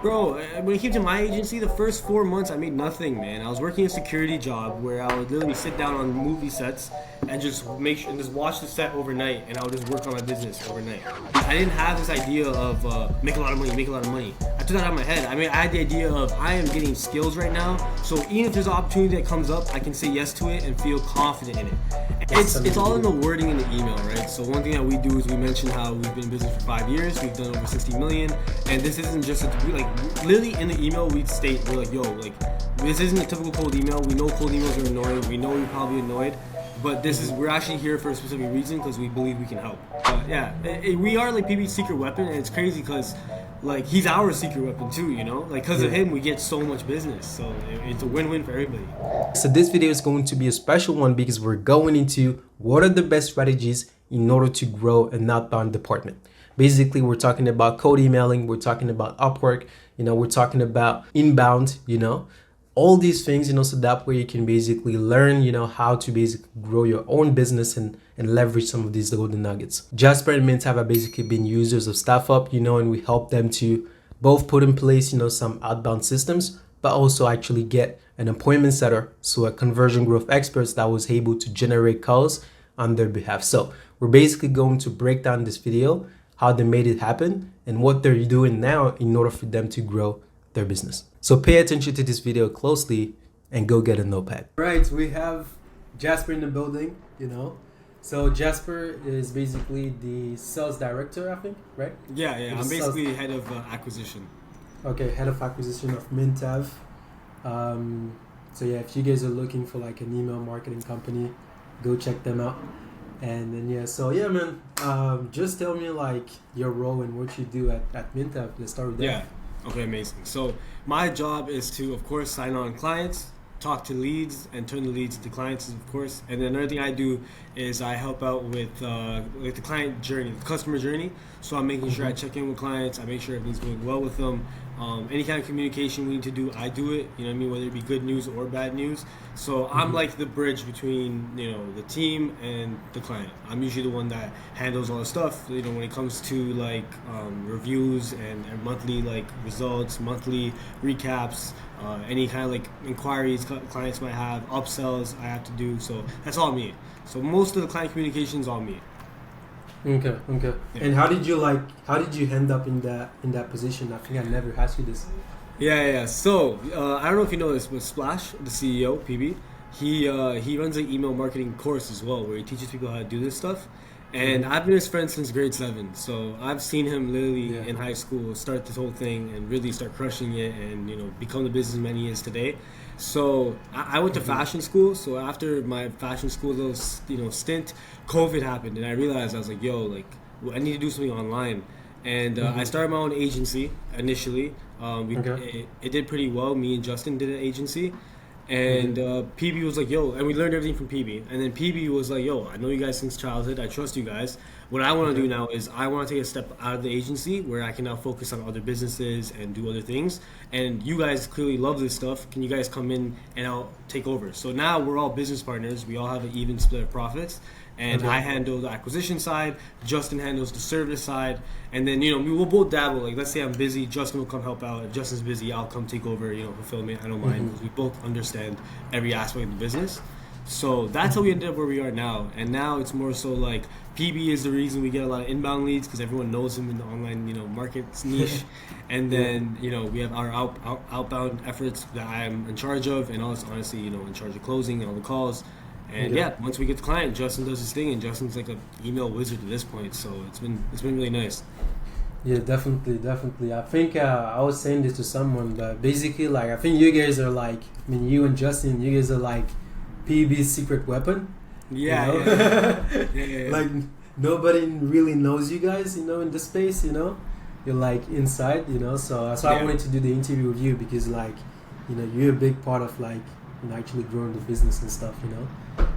Bro, when it came to my agency, the first 4 months I made nothing, man. I was working a security job where I would literally sit down on movie sets and just make sure and just watch the set overnight, and I would just work on my business overnight. I didn't have this idea of make a lot of money, make a lot of money. I took that out of my head. I mean, I had the idea of I am getting skills right now, so even if there's an opportunity that comes up, I can say yes to it and feel confident in it. It's all in the wording in the email, right? So one thing that we do is we mention how we've been in business for 5 years, we've done over 60 million, and this isn't just literally in the email we'd state, we're like, yo, like, this isn't a typical cold email. We know cold emails are annoying. We know you're probably annoyed, but we're actually here for a specific reason because we believe we can help. Yeah, we are like PB's secret weapon, and it's crazy because like he's our secret weapon too, you know? Like because of him, we get so much business. So it's a win-win for everybody. So this video is going to be a special one because we're going into what are the best strategies in order to grow an outbound department. Basically, we're talking about cold emailing, we're talking about Upwork, we're talking about inbound, all these things, so that way you can basically learn, how to basically grow your own business and leverage some of these golden nuggets. Jasper and Mint have basically been users of StaffUp, and we help them to both put in place, some outbound systems, but also actually get an appointment setter, so a conversion growth expert that was able to generate calls on their behalf. So we're basically going to break down this video, how they made it happen, and what they're doing now in order for them to grow their business. So pay attention to this video closely and go get a notepad. Right, we have Jasper in the building, So Jasper is basically the sales director, I think, right? Yeah. I'm basically head of acquisition. Okay, head of acquisition of Mintav. So yeah, if you guys are looking for like an email marketing company, go check them out. And then man, just tell me like your role and what you do at Mintav. Let's start with that. Yeah. Okay, amazing. So my job is to, of course, sign on clients, talk to leads, and turn the leads into clients, of course. And then another thing I do is I help out with the client journey, the customer journey. So I'm making sure I check in with clients, I make sure everything's going well with them. Any kind of communication we need to do, I do it. You know what I mean? Whether it be good news or bad news. So I'm like the bridge between the team and the client. I'm usually the one that handles all the stuff. When it comes to like reviews and monthly like results, monthly recaps, any kind of like inquiries clients might have, upsells I have to do. So that's all me. So most of the client communication is all me. Okay. Yeah. And how did you end up in that position? I think I never asked you this. Yeah. So I don't know if you know this, but Splash, the CEO, PB, he runs an email marketing course as well, where he teaches people how to do this stuff. And I've been his friend since grade 7, so I've seen him literally in high school start this whole thing and really start crushing it, and become the businessman he is today. So I went to fashion school. So after my fashion school little stint, COVID happened, and I realized I was like, I need to do something online. And I started my own agency initially. It did pretty well. Me and Justin did an agency. And PB was like, and we learned everything from PB. And then PB was like, I know you guys since childhood. I trust you guys. What I want to do now is I want to take a step out of the agency where I can now focus on other businesses and do other things. And you guys clearly love this stuff. Can you guys come in and I'll take over? So now we're all business partners. We all have an even split of profits. And I handle the acquisition side, Justin handles the service side, and then we'll both dabble. Like, let's say I'm busy, Justin will come help out. If Justin's busy, I'll come take over, fulfillment. I don't mind, because we both understand every aspect of the business. So that's how we ended up where we are now. And now it's more so like PB is the reason we get a lot of inbound leads, because everyone knows him in the online markets niche. And then we have our outbound efforts that I'm in charge of, and also honestly in charge of closing all the calls. And once we get the client, Justin does his thing, and Justin's like an email wizard at this point. So it's been really nice. Yeah, definitely. I think I was saying this to someone, but basically, like, I think you guys are like, you and Justin, you guys are like PB's secret weapon. Yeah. Like nobody really knows you guys, in this space. You're like inside, So I wanted to do the interview with you because, like, you're a big part of like actually growing the business and stuff.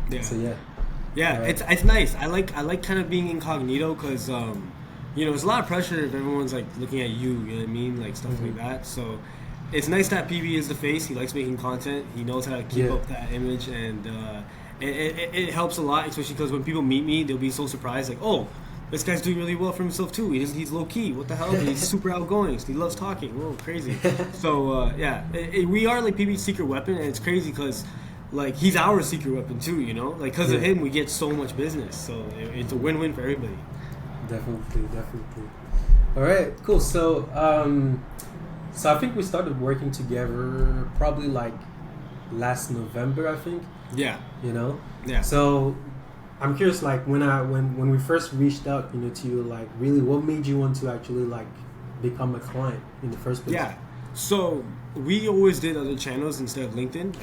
Yeah. So right. It's nice. I like kind of being incognito because there's a lot of pressure if everyone's like looking at you. You know what I mean, like stuff like that. So it's nice that PB is the face. He likes making content. He knows how to keep up that image, and it helps a lot, especially because when people meet me, they'll be so surprised, like, oh, this guy's doing really well for himself too. He's low key. What the hell? He's super outgoing. He loves talking. Whoa, crazy. So we are like PB's secret weapon, and it's crazy because like he's our secret weapon too. You know, like because of him, we get so much business. So it's a win-win for everybody. Definitely. All right, cool. So I think we started working together probably like last November, I think. Yeah. You know. Yeah. So I'm curious, like when we first reached out, you know, to you, like really, what made you want to actually like become a client in the first place? Yeah. So we always did other channels instead of LinkedIn.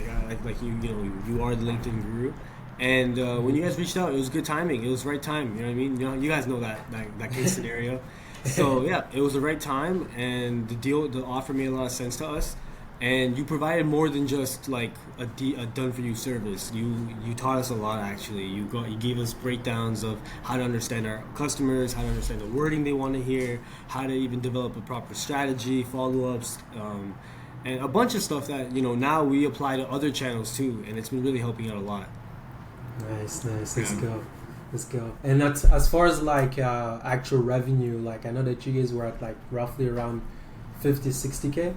Like you are the LinkedIn guru. And when you guys reached out, it was good timing. It was the right time. You know what I mean? You know, you guys know that case scenario. So yeah, it was the right time, and the offer made a lot of sense to us. And you provided more than just like a done for you service. You taught us a lot actually. You gave us breakdowns of how to understand our customers, how to understand the wording they want to hear, how to even develop a proper strategy, follow-ups, and a bunch of stuff that now we apply to other channels too, and it's been really helping out a lot. Nice. Let's go. And that's, as far as like actual revenue, like I know that you guys were at like roughly around 50-60K.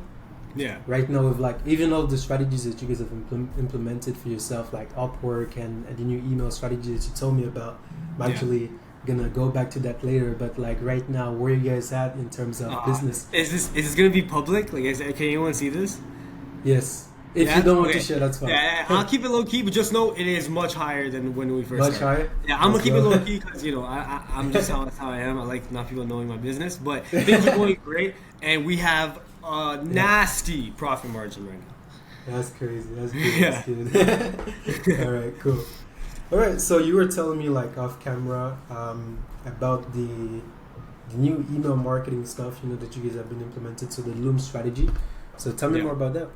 Yeah. Right now, with like even all the strategies that you guys have implemented for yourself, like Upwork and the new email strategy that you told me about, I'm actually gonna go back to that later. But like right now, where are you guys at in terms of business? Is this gonna be public? Like, can anyone see this? Yes. If you don't want to share, that's fine. Yeah, I'll keep it low key, but just know it is much higher than when we first started. Much higher? Yeah, I'm gonna keep it low key because I'm just how I am. I like not people knowing my business, but things are going great, and we have a nasty profit margin right now. That's crazy. That's good. That's good. All right, cool. All right, so you were telling me like off camera about the new email marketing stuff, that you guys have been implemented, so the Loom strategy. So tell me more about that.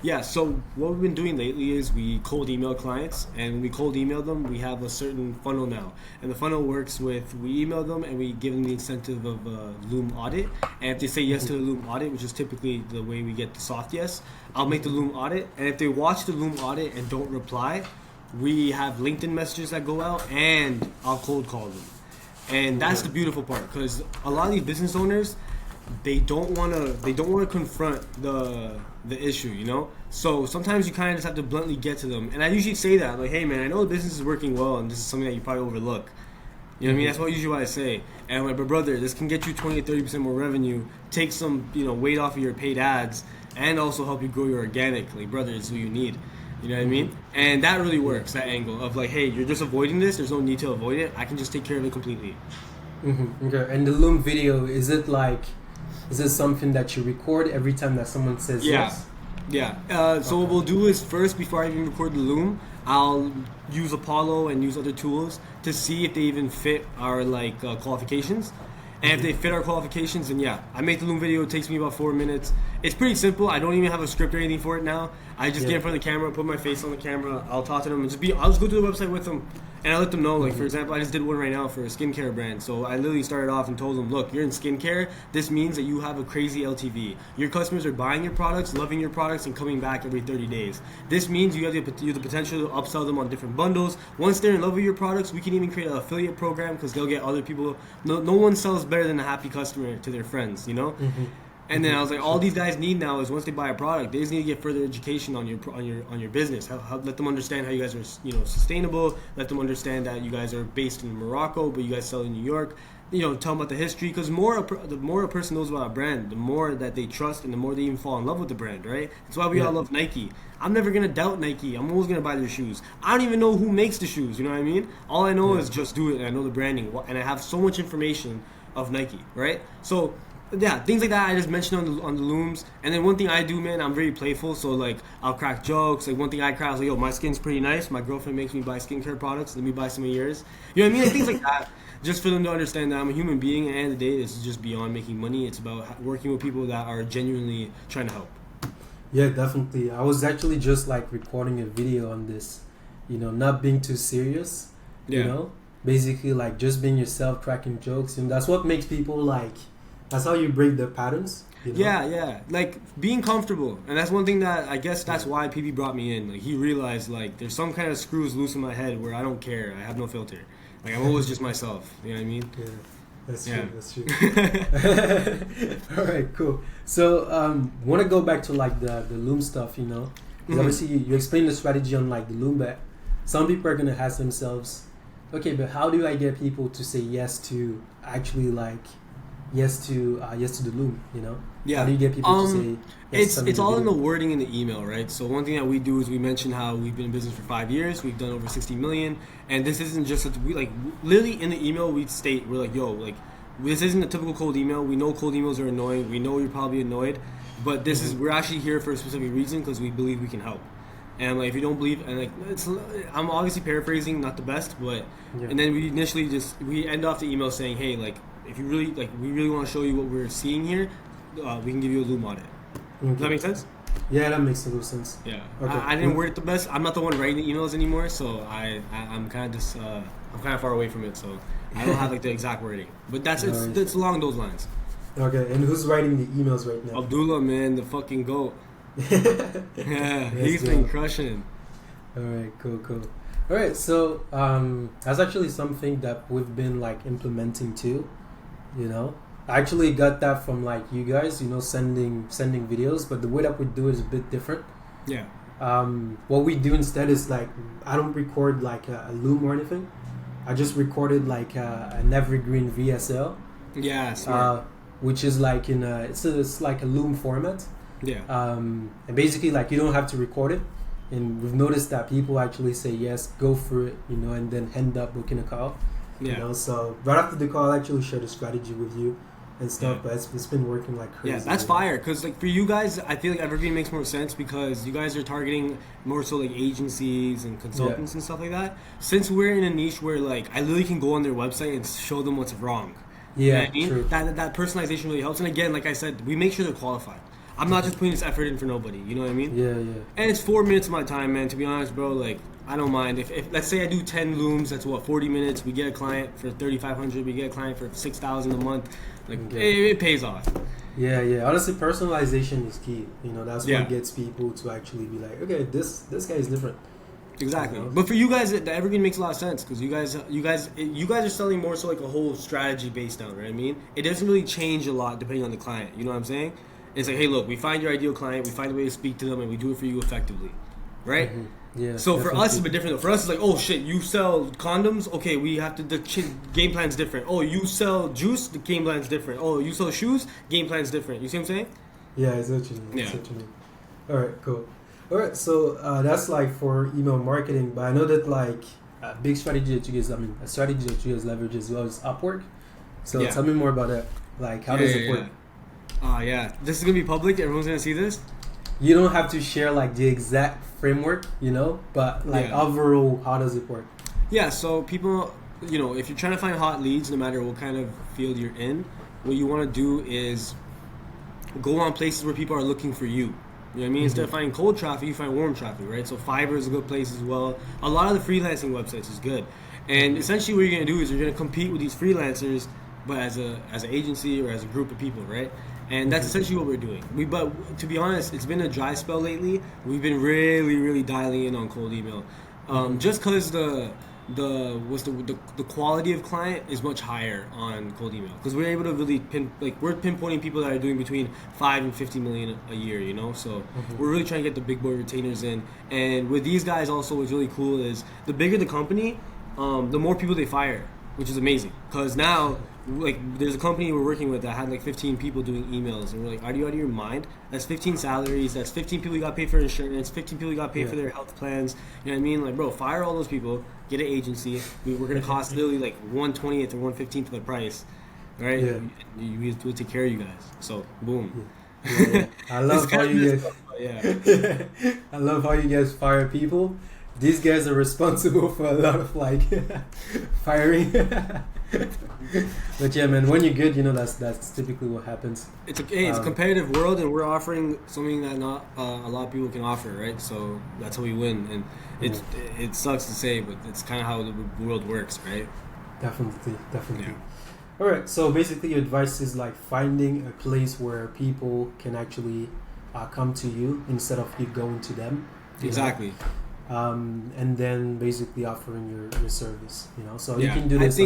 Yeah, so what we've been doing lately is we cold email clients, and when we cold email them, we have a certain funnel now. And the funnel works with, we email them and we give them the incentive of a Loom audit. And if they say yes to the Loom audit, which is typically the way we get the soft yes, I'll make the Loom audit. And if they watch the Loom audit and don't reply, we have LinkedIn messages that go out, and I'll cold call them. And that's the beautiful part, because a lot of these business owners, they don't want to confront the issue, So sometimes you kind of just have to bluntly get to them. And I usually say that, like, hey man, I know the business is working well, and this is something that you probably overlook. You know what I mean? That's usually what I say. And I'm like, but brother, this can get you 20-30% more revenue, take some weight off of your paid ads, and also help you grow your organic. Like, brother, it's what you need. You know what I mean? And that really works, that angle of like, hey, you're just avoiding this. There's no need to avoid it. I can just take care of it completely. Okay. And the Loom video, is it something that you record every time that someone says yes? Yeah. So what we'll do is first, before I even record the Loom, I'll use Apollo and use other tools to see if they even fit our qualifications. And if they fit our qualifications, then I make the Loom video. It takes me about 4 minutes. It's pretty simple. I don't even have a script or anything for it now. I just get in front of the camera, put my face on the camera. I'll talk to them and I'll just go to the website with them, and I let them know. Like, for example, I just did one right now for a skincare brand. So I literally started off and told them, look, you're in skincare. This means that you have a crazy LTV. Your customers are buying your products, loving your products, and coming back every 30 days. This means you have the potential to upsell them on different bundles. Once they're in love with your products, we can even create an affiliate program, because they'll get other people. No one sells better than a happy customer to their friends, And then I was like, all these guys need now is, once they buy a product, they just need to get further education on your business. Let them understand how you guys are sustainable. Let them understand that you guys are based in Morocco, but you guys sell in New York. Tell them about the history, because the more a person knows about a brand, the more that they trust, and the more they even fall in love with the brand, right? That's why we all love Nike. I'm never gonna doubt Nike. I'm always gonna buy their shoes. I don't even know who makes the shoes. You know what I mean? All I know is just do it, and I know the branding, and I have so much information of Nike, right? So. Yeah, things like that I just mentioned on the Looms. And then one thing I do, man, I'm very playful. So like, I'll crack jokes. Like, one thing I crack, I was like, yo, my skin's pretty nice. My girlfriend makes me buy skincare products. Let me buy some of yours. You know what I mean? Like, things like that. Just for them to understand that I'm a human being. And at the end of the day, this is just beyond making money. It's about working with people that are genuinely trying to help. Yeah, definitely. I was actually just like recording a video on this. Not being too serious. Basically like just being yourself, cracking jokes. And that's what makes people like. That's how you break the patterns. Yeah. Like, being comfortable. And that's one thing that I guess that's why PB brought me in. Like, he realized, like, there's some kind of screws loose in my head where I don't care. I have no filter. Like, I'm always just myself. You know what I mean? That's Yeah. true. That's true. All right, cool. So, want to go back to like the Loom stuff, you know? Because obviously you explained the strategy on like the Loom, but some people are gonna ask themselves, okay, but how do I get people to say yes to actually like yes to the Loom? You know? Yeah. How do you get people to say yes? It's all in the wording in the email, right? So one thing that we do is we mention how we've been in business for 5 years, we've done over 60 million, and this isn't just we like literally in the email we state we're like, yo, like this isn't a typical cold email. We know cold emails are annoying. We know you're probably annoyed, but this is we're actually here for a specific reason because we believe we can help. And like if you don't believe, and like I'm obviously paraphrasing, not the best, but and then we initially we end off the email saying, hey, like if you really like, we really want to show you what we're seeing here. We can give you a Loom audit. Does that make sense? Yeah, that makes a little sense. Yeah. Okay. I didn't word it the best. I'm not the one writing the emails anymore, so I'm kind of just I'm kind of far away from it, so I don't have like the exact wording. But it's along those lines. Okay, and who's writing the emails right now? Abdullah, man, the fucking goat. Yeah, he's been crushing. All right, cool. All right, so that's actually something that we've been like implementing too. You know, I actually got that from like you guys, you know, sending videos, but the way that we do it is a bit different. Yeah. What we do instead is like I don't record like a Loom or anything. I just recorded like an evergreen VSL. Yeah. Smart. Which is like it's like a Loom format. Yeah. And basically like you don't have to record it. And we've noticed that people actually say yes, go for it, you know, and then end up booking a call. Yeah. You know, so right after the call, I actually share the strategy with you and stuff, but it's been working like crazy. Yeah, that's fire. Because like for you guys, I feel like evergreen makes more sense because you guys are targeting more so like agencies and consultants and stuff like that. Since we're in a niche where like I literally can go on their website and show them what's wrong. Yeah, you know what I mean? True. That personalization really helps. And again, like I said, we make sure they're qualified. I'm not just putting this effort in for nobody. You know what I mean? Yeah. And it's 4 minutes of my time, man. To be honest, bro, like I don't mind if let's say I do 10 looms. That's what 40 minutes. We get a client for 3,500. We get a client for 6,000 a month. Like it pays off. Yeah. Honestly, personalization is key. You know, that's Yeah. what gets people to actually be like, okay, this guy is different. Exactly. You know? But for you guys, the evergreen makes a lot of sense because you guys are selling more so like a whole strategy based down, right? I mean, it doesn't really change a lot depending on the client. You know what I'm saying? It's like, hey, look, we find your ideal client, we find a way to speak to them, and we do it for you effectively, right? Mm-hmm. Yeah. So definitely. for us, it's a bit different. Though. For us, it's like, oh shit, you sell condoms? Okay, we have to. The game plan's different. Oh, you sell juice? The game plan's different. Oh, you sell shoes? Game plan's different. You see what I'm saying? Yeah, it's what you mean. Yeah. It's what you mean. All right, cool. All right, so that's like for email marketing, but I know that like a big strategy that you guys, a strategy that you guys leverage as well is Upwork. So tell me more about that. Like, how does it work? Yeah. This is gonna be public. Everyone's gonna see this. You don't have to share like the exact framework, you know, but like overall, how does it work? Yeah. So people, you know, if you're trying to find hot leads, no matter what kind of field you're in, what you want to do is go on places where people are looking for you. You know what I mean? Instead of finding cold traffic, you find warm traffic, right? So Fiverr is a good place as well. A lot of the freelancing websites is good. And essentially what you're going to do is you're going to compete with these freelancers, but as an agency or as a group of people, right? And that's essentially what we're doing. But to be honest, it's been a dry spell lately. We've been really, really dialing in on cold email. Just because the quality of client is much higher on cold email because we're able to really we're pinpointing people that are doing between 5 and 50 million a year, you know. So we're really trying to get the big boy retainers in. And with these guys, also what's really cool is the bigger the company, the more people they fire, which is amazing. Because now, like, there's a company we're working with that had like 15 people doing emails, and we're like, are you out of your mind? That's 15 salaries. That's 15 people you got paid for insurance. 15 people you got paid for their health plans. You know what I mean? Like, bro, fire all those people. Get an agency. We're gonna cost literally like 1/20th or 1/15th of the price, right? Yeah. We'll take care of you guys. So boom. Yeah. I love how you guys. I love how you guys fire people. These guys are responsible for a lot of like firing. But yeah, man, when you're good, you know that's typically what happens. It's a competitive world, and we're offering something that not a lot of people can offer, right? So that's how we win, and it sucks to say, but it's kind of how the world works, right? Definitely. Yeah. All right, so basically your advice is like finding a place where people can actually come to you instead of you going to them. Exactly. And then basically offering your service, you know. So you can do this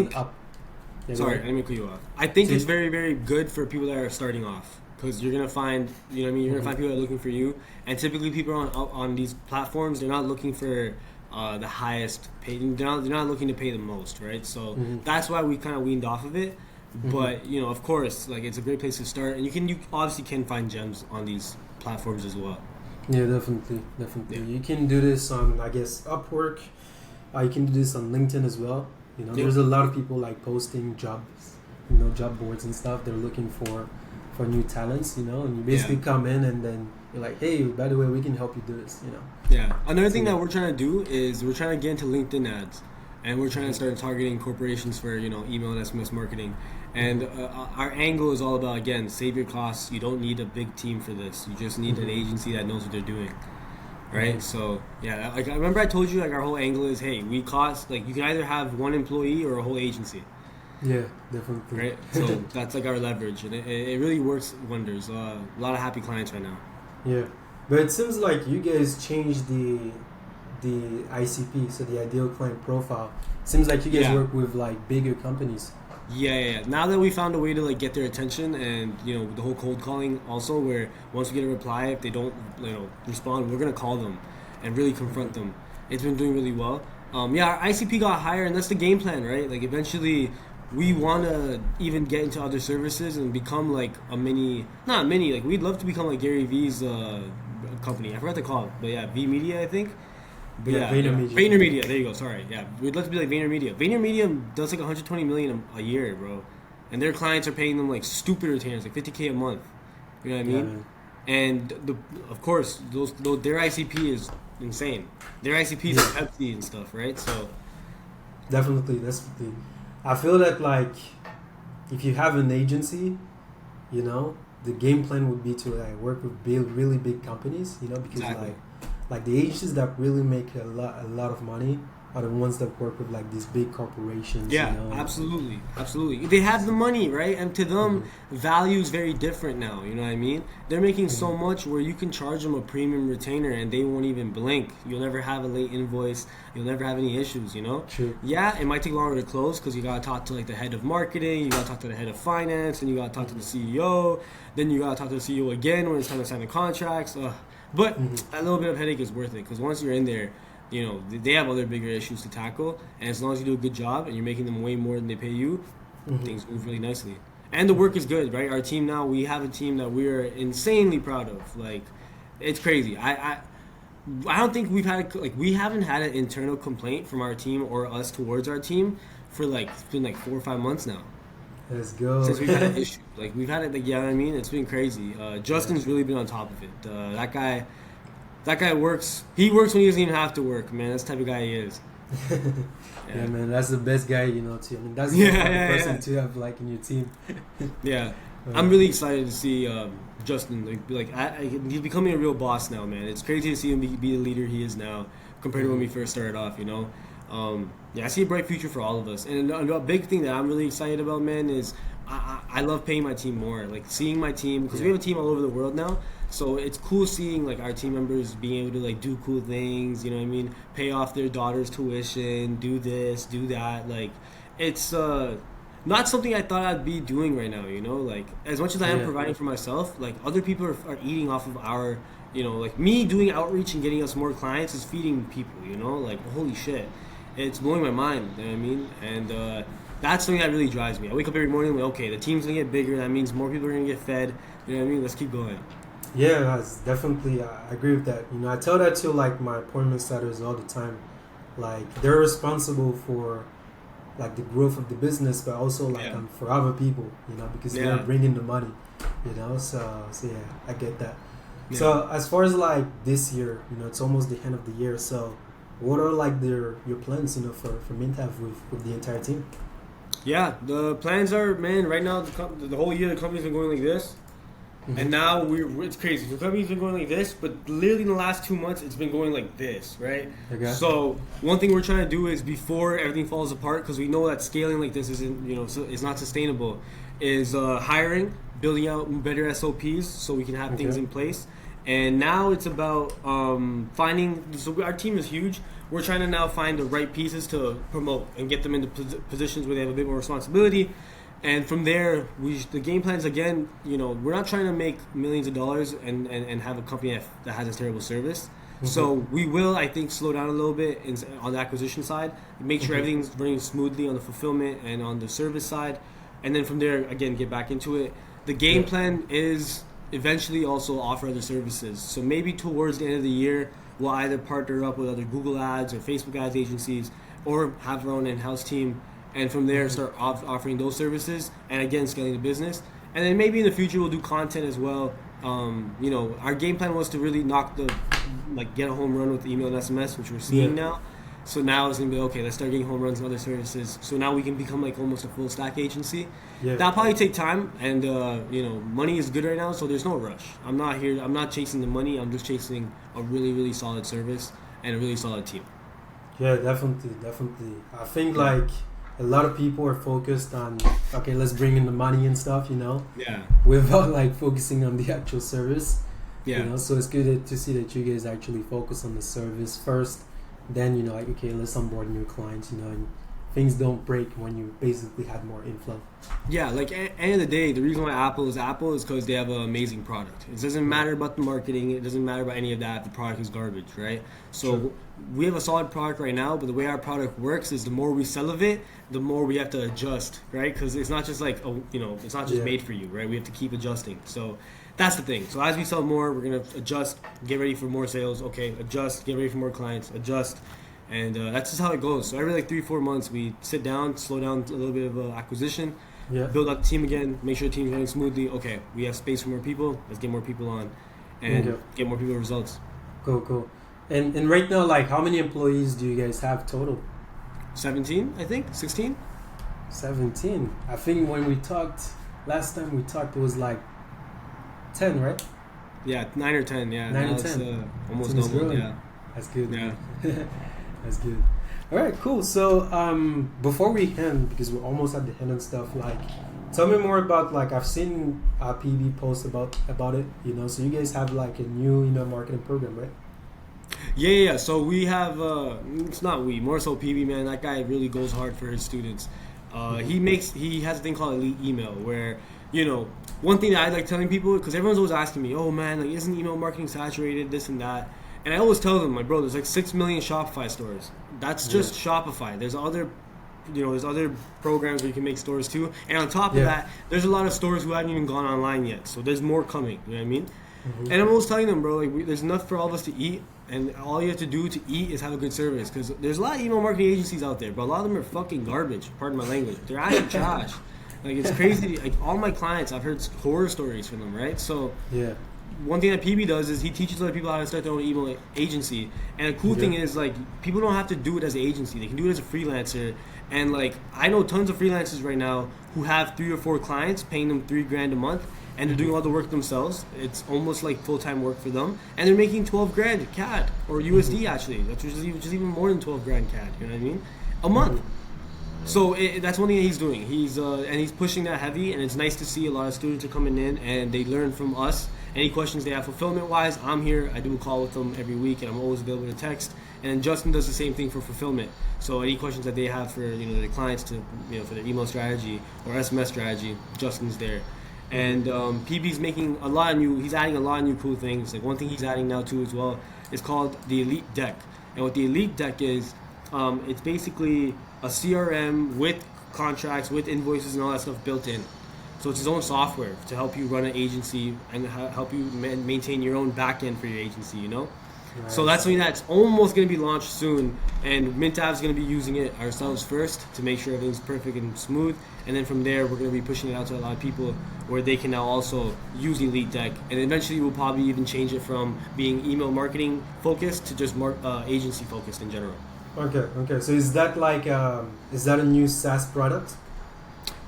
Yeah, go Sorry, I ahead. didn't mean to cut you off. I think See- it's very, very good for people that are starting off because you're gonna find, you know what I mean. You're gonna find people that are looking for you, and typically people on these platforms, they're not looking for the highest paid. They're not looking to pay the most, right? So that's why we kind of weaned off of it. But you know, of course, like it's a great place to start, and you obviously can find gems on these platforms as well. Yeah, definitely. Yeah. You can do this on, I guess, Upwork. You can do this on LinkedIn as well. You know, Yep. there's a lot of people like posting jobs, you know, job boards and stuff. They're looking for new talents, you know, and you basically Yeah. come in and then you're like, hey, by the way, we can help you do this, you know. Yeah. Another thing So- that we're trying to do is we're trying to get into LinkedIn ads, and we're trying to start targeting corporations for email and SMS marketing. And our angle is all about, again, save your costs. You don't need a big team for this. You just need an agency that knows what they're doing, right? So yeah, like I remember I told you, like our whole angle is, hey, we cost, like you can either have one employee or a whole agency, Yeah, definitely. right? So that's like our leverage, and it really works wonders. A lot of happy clients right now. Yeah, but it seems like you guys changed the ICP, so the ideal client profile. Seems like you guys Yeah. work with like bigger companies. Yeah. Now that we found a way to like get their attention, and the whole cold calling also, where once we get a reply, if they don't respond, we're gonna call them and really confront them. It's been doing really well. Our ICP got higher, and that's the game plan, right? Like eventually, we want to even get into other services and become like not a mini. Like we'd love to become like Gary V's company. I forgot to call it, but yeah, V Media, I think. But Yeah, VaynerMedia. VaynerMedia. There you go. Sorry. Yeah, we'd love to be like VaynerMedia. VaynerMedia does like 120 million a year, bro, and their clients are paying them like stupid retainers, like 50K a month. You know what I Yeah, mean? man. And of course, those their ICP is insane. Their ICP is like Pepsi and stuff, right? So Definitely. I feel that like if you have an agency, you know, the game plan would be to like work with really big companies, you know, because Exactly. like the agencies that really make a lot of money are the ones that work with like these big corporations. yeah, you know? absolutely. They have the money, right? And to them, value is very different now. You know what I mean? They're making so much where you can charge them a premium retainer and they won't even blink. You'll never have a late invoice. You'll never have any issues. You know? True. Yeah, it might take longer to close because you gotta talk to like the head of marketing, you gotta talk to the head of finance, and you gotta talk to the CEO. Then you gotta talk to the CEO again when it's time to sign the contracts. But a little bit of headache is worth it because once you're in there, they have other bigger issues to tackle, and as long as you do a good job and you're making them way more than they pay you, things move really nicely. And the work is good, right? Our team now, we have a team that we're insanely proud of. Like, it's crazy. I don't think we haven't had an internal complaint from our team or us towards our team for like it's been like 4 or 5 months now Let's go. since we've had an issue. Like we've had it, like, you know what I mean? It's been crazy. Justin's really been on top of it. That guy works. He works when he doesn't even have to work, man. That's the type of guy he is. Yeah, man, that's the best guy, you know. Too. I mean, that's the person to have like in your team. Yeah, I'm really excited to see Justin. He's becoming a real boss now, man. It's crazy to see him be the leader he is now compared to when we first started off. I see a bright future for all of us. And a big thing that I'm really excited about, man, is I love paying my team more. Like seeing my team, because we have a team all over the world now. So it's cool seeing like our team members being able to like do cool things. You know what I mean? Pay off their daughter's tuition, do this, do that. Like it's not something I thought I'd be doing right now. Like as much as I am providing for myself, like other people are eating off of our. Like me doing outreach and getting us more clients is feeding people. Like holy shit. It's blowing my mind, you know what I mean? And that's something that really drives me. I wake up every morning and I'm like, okay, the team's gonna get bigger, that means more people are gonna get fed, you know what I mean? Let's keep going. Yeah, that's definitely, I agree with that. I tell that to like my appointment setters all the time. Like they're responsible for like the growth of the business, but also like for other people, because they're bringing the money, So yeah, I get that. Yeah. So as far as like this year, it's almost the end of the year. So what are like your plans, for Mintav with the entire team? Yeah, the plans are, man, right now the whole year the company's been going like this. And now it's crazy. The company's been going like this, but literally in the last 2 months, it's been going like this, right? Okay. So one thing we're trying to do is before everything falls apart, because we know that scaling like this isn't, is not sustainable, is hiring, building out better SOPs so we can have things in place, And now it's about finding. So our team is huge. We're trying to now find the right pieces to promote and get them into positions where they have a bit more responsibility. And from there, the game plans again. We're not trying to make millions of dollars and have a company that has a terrible service. So we will, I think, slow down a little bit on the acquisition side, make sure everything's running smoothly on the fulfillment and on the service side, and then from there, again, get back into it. The game plan is eventually also offer other services. So maybe towards the end of the year, we'll either partner up with other Google Ads or Facebook Ads agencies, or have our own in-house team, and from there start offering those services, and again, scaling the business. And then maybe in the future, we'll do content as well. Our game plan was to really get a home run with email and SMS, which we're seeing now. So now it's gonna be okay. Let's start getting home runs and other services. So now we can become like almost a full stack agency. Yeah. That'll probably take time, and money is good right now, so there's no rush. I'm not chasing the money. I'm just chasing a really, really solid service and a really solid team. Yeah, definitely. I think like a lot of people are focused on let's bring in the money and stuff, Yeah. without like focusing on the actual service. Yeah. So it's good to see that you guys actually focus on the service first. Then let's onboard new clients. And things don't break when you basically have more inflow. Yeah, like at the end of the day, the reason why Apple is because they have an amazing product. It doesn't matter about the marketing. It doesn't matter about any of that. The product is garbage, right? So we have a solid product right now, but the way our product works is the more we sell of it, the more we have to adjust, right? Because it's not just like it's not just made for you, right? We have to keep adjusting. So that's the thing. So as we sell more, we're gonna adjust, get ready for more sales. Okay, adjust, get ready for more clients, adjust. And that's just how it goes. So every 3-4 months, we sit down, slow down a little bit of acquisition, build out the team again, make sure the team's running smoothly. Okay, we have space for more people. Let's get more people on, and get more people results. Cool. And right now, like, how many employees do you guys have total? 17, I think. 16. 17. I think when we talked last time, it was like 10, right? Yeah, 9 or 10. Yeah, 9 or 10. Almost double. Yeah, that's good. Yeah. That's good. All right, cool. So before we end, because we're almost at the end and stuff, like, tell me more about, like, I've seen PB post about it, so you guys have like a new email marketing program, right? Yeah. So we have it's not we, more so PB, man. That guy really goes hard for his students. He has a thing called Elite Email, where one thing that I like telling people, because everyone's always asking me, oh man, like, isn't email marketing saturated, this and that. And I always tell them, like, bro, there's like 6 million Shopify stores. That's just Shopify. There's other programs where you can make stores too. And on top of that, there's a lot of stores who haven't even gone online yet. So there's more coming. You know what I mean? Mm-hmm. And I'm always telling them, bro, like, there's enough for all of us to eat. And all you have to do to eat is have a good service. Because there's a lot of email marketing agencies out there, but a lot of them are fucking garbage. Pardon my language. They're actually trash. Like, it's crazy. Like, all my clients, I've heard horror stories from them, right? So one thing that PB does is he teaches other people how to start their own email agency. And the cool thing is, like, people don't have to do it as an agency. They can do it as a freelancer. And, like, I know tons of freelancers right now who have 3 or 4 clients paying them $3,000 a month, and they're doing all the work themselves. It's almost like full-time work for them. And they're making $12,000 CAD, or USD actually, which is even more than $12,000 CAD, you know what I mean? A month. So that's one thing that he's doing. And he's pushing that heavy, and it's nice to see a lot of students are coming in and they learn from us. Any questions they have fulfillment-wise, I'm here. I do a call with them every week, and I'm always available to text. And then Justin does the same thing for fulfillment. So any questions that they have for their clients to for their email strategy or SMS strategy, Justin's there. And PB's making a lot of he's adding a lot of new cool things. Like, one thing he's adding now too as well is called the Elite Deck. And what the Elite Deck is, it's basically a CRM with contracts, with invoices and all that stuff built in. So it's his own software to help you run an agency and help you maintain your own back end for your agency, Right. So that's something that's almost going to be launched soon, and MintAv's going to be using it ourselves first to make sure everything's perfect and smooth, and then from there we're going to be pushing it out to a lot of people where they can now also use Elite Deck, and eventually we'll probably even change it from being email marketing focused to just agency focused in general. Okay. So is that like is that a new SaaS product?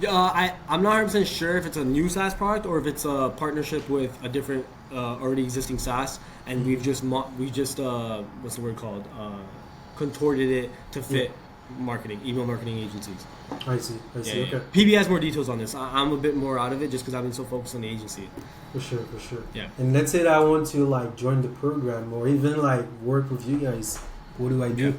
I'm not 100% sure if it's a new SaaS product or if it's a partnership with a different already existing SaaS, and we've just what's the word called, contorted it to fit marketing, email marketing agencies. I see. Okay. PB has more details on this. I'm a bit more out of it just because I've been so focused on the agency. For sure. Yeah. And let's say that I want to like join the program or even like work with you guys. What do I do? Yeah.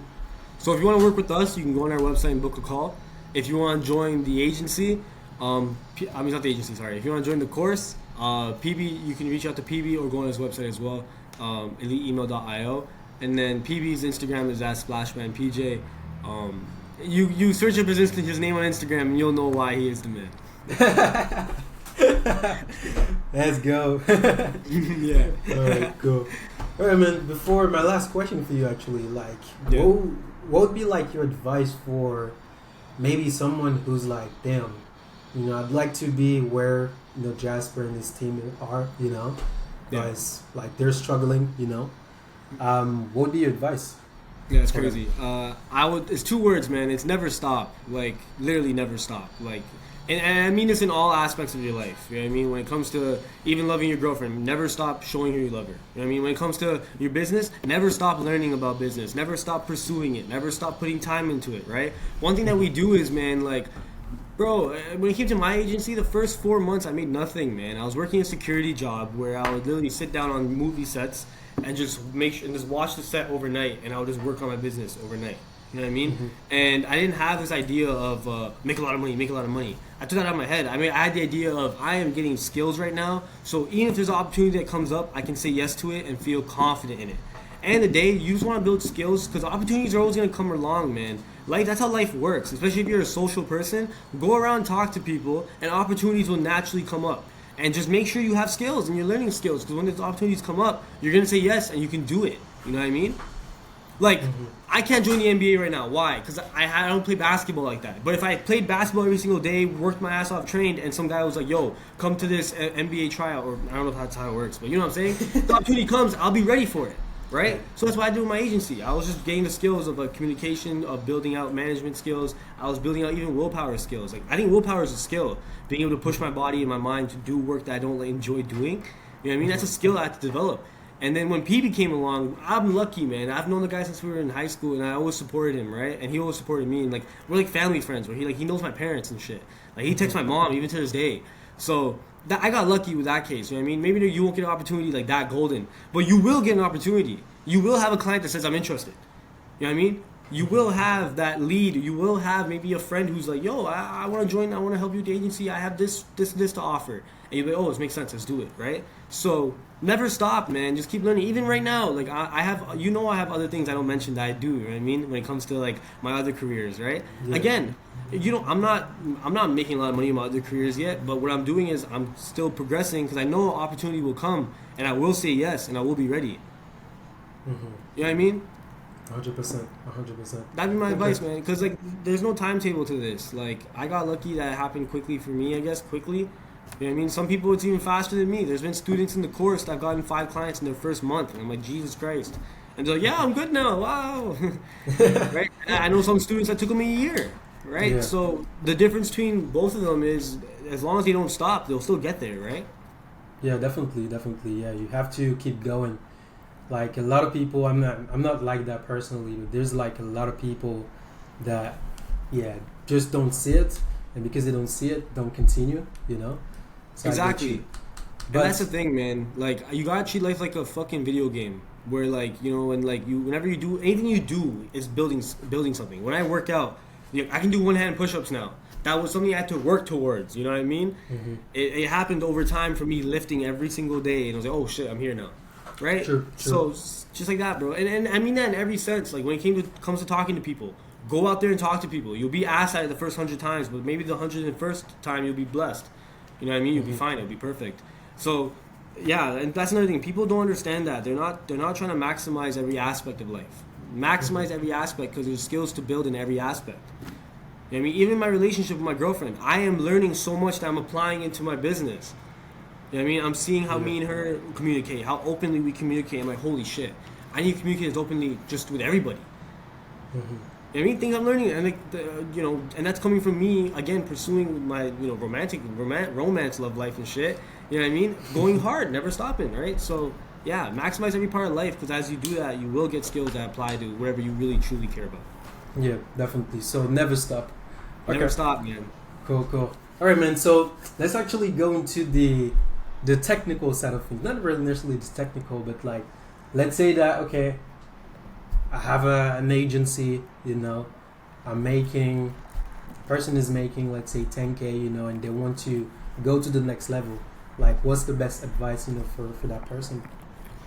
So if you want to work with us, you can go on our website and book a call. If you want to join the agency, not the agency, sorry. If you want to join the course, PB, you can reach out to PB or go on his website as well, eliteemail.io. And then PB's Instagram is at SplashmanPJ. You search up his name on Instagram and you'll know why he is the man. Let's go. Yeah. Alright, cool. Alright, man, before my last question for you actually, like, Yeah. what would be like your advice for maybe someone who's like, damn, I'd like to be where, Jasper and his team are, guys, like they're struggling, what would be your advice? Yeah, it's crazy. It's 2 words, man. It's never stop. Like, literally never stop. Like, and I mean this in all aspects of your life. You know what I mean? When it comes to even loving your girlfriend, never stop showing her you love her. You know what I mean? When it comes to your business, never stop learning about business. Never stop pursuing it. Never stop putting time into it, right? One thing that we do is, man, like, bro, when it came to my agency, the first 4 months I made nothing, man. I was working a security job where I would literally sit down on movie sets and just just watch the set overnight, and I would just work on my business overnight. You know what I mean? Mm-hmm. And I didn't have this idea of make a lot of money. I took that out of my head. I mean, I had the idea of I am getting skills right now, so even if there's an opportunity that comes up, I can say yes to it and feel confident in it. And the day, you just want to build skills because opportunities are always going to come along, man. Like, that's how life works, especially if you're a social person. Go around, talk to people, and opportunities will naturally come up. And just make sure you have skills and you're learning skills, because when those opportunities come up, you're going to say yes and you can do it. You know what I mean? Like, I can't join the NBA right now. Why? Because I don't play basketball like that. But if I played basketball every single day, worked my ass off, trained, and some guy was like, yo, come to this NBA tryout, or I don't know if that's how it works, but you know what I'm saying? The opportunity comes, I'll be ready for it. Right? So that's what I do with my agency. I was just getting the skills of communication, of building out management skills. I was building out even willpower skills. Like, I think willpower is a skill. Being able to push my body and my mind to do work that I don't enjoy doing. You know what I mean? That's a skill I have to develop. And then when PB came along, I'm lucky, man. I've known the guy since we were in high school, and I always supported him, right? And he always supported me. And, like, we're like family friends, where he knows my parents and shit. Like, he texts my mom even to this day. So I got lucky with that case. You know what I mean? Maybe you won't get an opportunity like that golden, but you will get an opportunity. You will have a client that says, I'm interested. You know what I mean? You will have that lead. You will have maybe a friend who's like, yo, I want to join. I want to help you with the agency. I have this to offer. And you'll be like, oh, this makes sense. Let's do it, right? So never stop, man. Just keep learning. Even right now, like I have other things I don't mention that I do. You know what I mean? When it comes to like my other careers, right? Yeah. Again, I'm not making a lot of money in my other careers yet. But what I'm doing is I'm still progressing because I know opportunity will come, and I will say yes, and I will be ready. Mm-hmm. You know what I mean? 100%. That'd be my advice, man. Because like, there's no timetable to this. Like, I got lucky that it happened quickly for me. I guess quickly. You know what I mean? Some people it's even faster than me. There's been students in the course that have gotten 5 clients in their first month, and I'm like, Jesus Christ. And they're like, yeah, I'm good now. Wow. Right? And I know some students that took them a year. Right? Yeah. So the difference between both of them is, as long as they don't stop, they'll still get there. Right? Yeah, definitely. Yeah, you have to keep going. Like a lot of people, I'm not like that personally, but there's like a lot of people that, just don't see it, and because they don't see it, don't continue, So exactly. But that's the thing, man. Like, you gotta treat life like a fucking video game, where like, when like whenever you do anything, you do is building something. When I work out, I can do one-hand push-ups now. That was something I had to work towards. You know what I mean? Mm-hmm. It happened over time for me, lifting every single day, and I was like, oh shit, I'm here now. Right? True. So just like that, bro. And I mean that in every sense. Like, when it comes to talking to people, go out there and talk to people. You'll be asked at it the first 100 times, but maybe the 101st time you'll be blessed. You know what I mean? You'll be fine. It'll be perfect. So, yeah, and that's another thing. People don't understand that. They're not trying to maximize every aspect of life. Maximize every aspect, because there's skills to build in every aspect. You know what I mean? Even my relationship with my girlfriend, I am learning so much that I'm applying into my business. You know what I mean? I'm seeing how me and her communicate, how openly we communicate. I'm like, holy shit, I need to communicate as openly just with everybody. Mm-hmm. You know what I mean? Things I'm learning, and and that's coming from me, again, pursuing my, romance, love life and shit. You know what I mean? Going hard, never stopping, right? So, yeah, maximize every part of life, because as you do that, you will get skills that apply to whatever you really, truly care about. Yeah, definitely. So never stop. Never Okay. stop, man. Cool, cool. All right, man. So let's actually go into the technical side of things. Not really necessarily the technical, but like, let's say that okay, I have an agency. I'm making person is making let's say 10K. And they want to go to the next level. Like, what's the best advice for that person?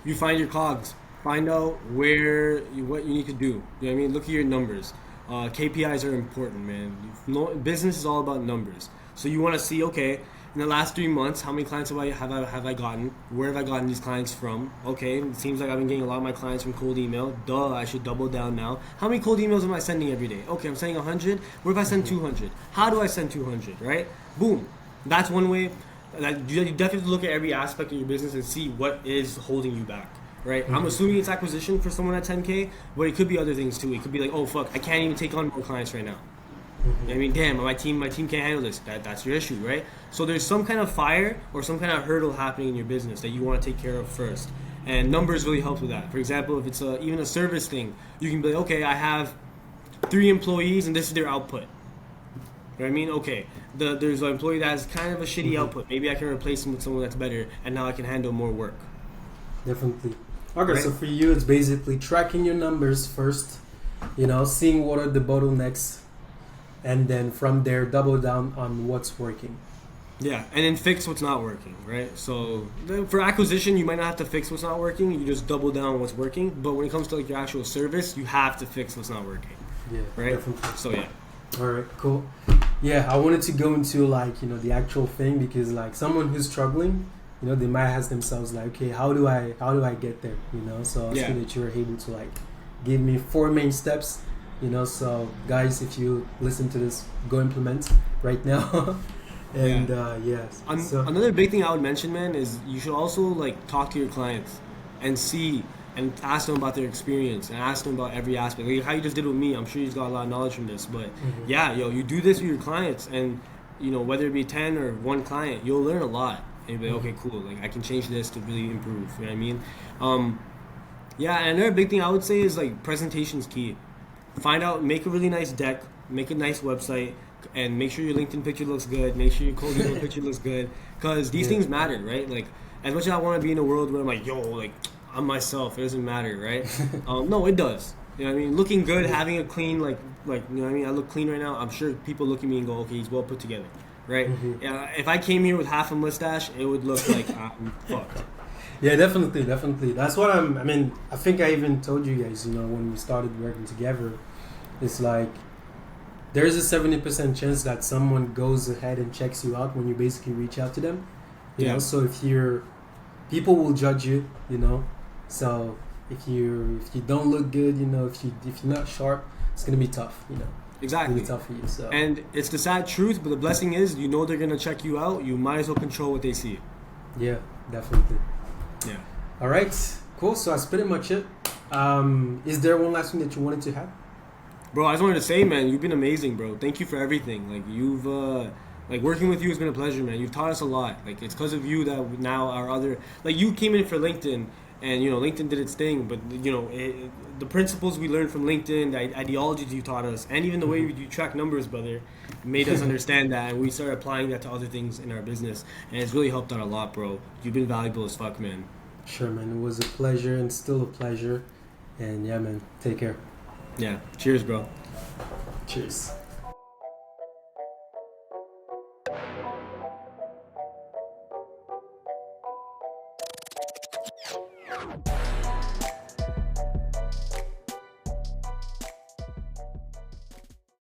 You find your cogs. Find out what you need to do. You know what I mean? Look at your numbers. KPIs are important, man. No, business is all about numbers. So you want to see, okay, in the last 3 months, how many clients have I gotten? Where have I gotten these clients from? Okay, it seems like I've been getting a lot of my clients from cold email. Duh, I should double down now. How many cold emails am I sending every day? Okay, I'm sending 100. What if I send 200? How do I send 200? Right? Boom. That's one way. Like, you definitely have to look at every aspect of your business and see what is holding you back. Right? I'm assuming it's acquisition for someone at 10K, but it could be other things too. It could be like, oh fuck, I can't even take on more clients right now. You know what I mean, damn, my team can't handle this. That's your issue, right? So there's some kind of fire or some kind of hurdle happening in your business that you want to take care of first, and numbers really help with that. For example, if it's even a service thing, you can be like, okay, I have 3 employees and this is their output. You know what I mean? Okay, there's an employee that has kind of a shitty output. Maybe I can replace him with someone that's better, and now I can handle more work. Definitely. Okay, Right? so for you, it's basically tracking your numbers first, seeing what are the bottlenecks, and then from there, double down on what's working. Yeah, and then fix what's not working, right? So for acquisition, you might not have to fix what's not working. You just double down on what's working. But when it comes to like your actual service, you have to fix what's not working, Yeah, right? definitely. So yeah, All right, cool. Yeah, I wanted to go into like, the actual thing because like someone who's struggling, they might ask themselves like, okay, how do I get there? So I was Yeah. good that you were able to like give me 4 main steps. So guys, if you listen to this, go implement right now. And yes. So another big thing I would mention, man, is you should also like talk to your clients and see and ask them about their experience and ask them about every aspect. Like how you just did with me, I'm sure you've got a lot of knowledge from this. But yeah, you do this with your clients, and whether it be 10 or 1 client, you'll learn a lot. And you'll be like, okay, cool. Like I can change this to really improve. You know what I mean? Yeah, and another big thing I would say is like presentation's key. Make a really nice deck, make a nice website, and make sure your LinkedIn picture looks good. Make sure your cold email picture looks good, because these things matter, right? Like, as much as I want to be in a world where I'm like, yo, like I'm myself, it doesn't matter, right? No, it does. You know what I mean? Looking good, having a clean, like you know what I mean? I look clean right now. I'm sure people look at me and go, okay, he's well put together, right? If I came here with half a mustache, it would look like I'm fucked. yeah, definitely. That's what I think I even told you guys, when we started working together, it's like there's a 70% chance that someone goes ahead and checks you out when you basically reach out to them. So if people will judge you, So if you don't look good, if you're not sharp, it's gonna be tough, Exactly. It's gonna be tough for you. So And it's the sad truth, but the blessing is, they're gonna check you out. You might as well control what they see. yeah, definitely. Yeah. All right, cool. So that's pretty much it. Is there one last thing that you wanted to have? Bro, I just wanted to say, man, you've been amazing, bro. Thank you for everything. Like, you've, like, working with you has been a pleasure, man. You've taught us a lot. Like, it's because of you that now our other, like, you came in for LinkedIn, and, LinkedIn did its thing, but, the principles we learned from LinkedIn, the ideologies you taught us, and even the way you track numbers, brother, made us understand that, and we started applying that to other things in our business, and it's really helped out a lot, bro. You've been valuable as fuck, man. Sure, man. It was a pleasure and still a pleasure. And yeah, man. Take care. Yeah. Cheers, bro. Cheers.